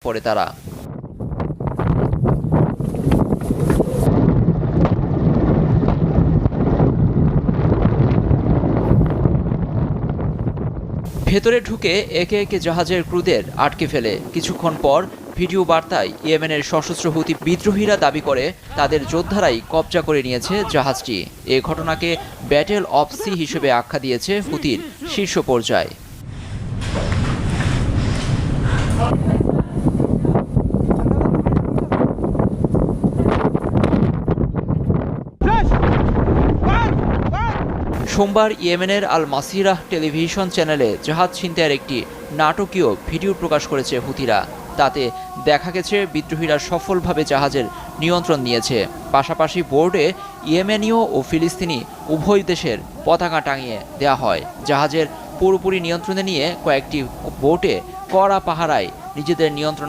পড়ে তারা। ভেতরে ঢুকে একে একে জাহাজের ক্রুদের আটকে ফেলে। কিছুক্ষণ পর ভিডিও বার্তায় ইয়েমেনের সশস্ত্র হুতি বিদ্রোহীরা দাবি করে তাদের যোদ্ধারাই কবজা করে নিয়েছে জাহাজটি। এ ঘটনাকে ব্যাটেল অফ সি হিসেবে আখ্যা দিয়েছে হুতির শীর্ষ পর্যায়। সোমবার ইয়েমেনের আল মাসিরাহ টেলিভিশন চ্যানেলে জাহাজ ছিনতাইয়ের একটি নাটকীয় ভিডিও প্রকাশ করেছে হুতিরা। তাতে দেখা গেছে বিদ্রোহীরা সফলভাবে জাহাজের নিয়ন্ত্রণ নিয়েছে। পাশাপাশি বোর্ডে ইয়েমেনীয় ও ফিলিস্তিনি উভয় দেশের পতাকা টাঙিয়ে দেওয়া হয়। জাহাজের পুরোপুরি নিয়ন্ত্রণে নিয়ে কয়েকটি বোটে কড়া পাহারায় নিজেদের নিয়ন্ত্রণ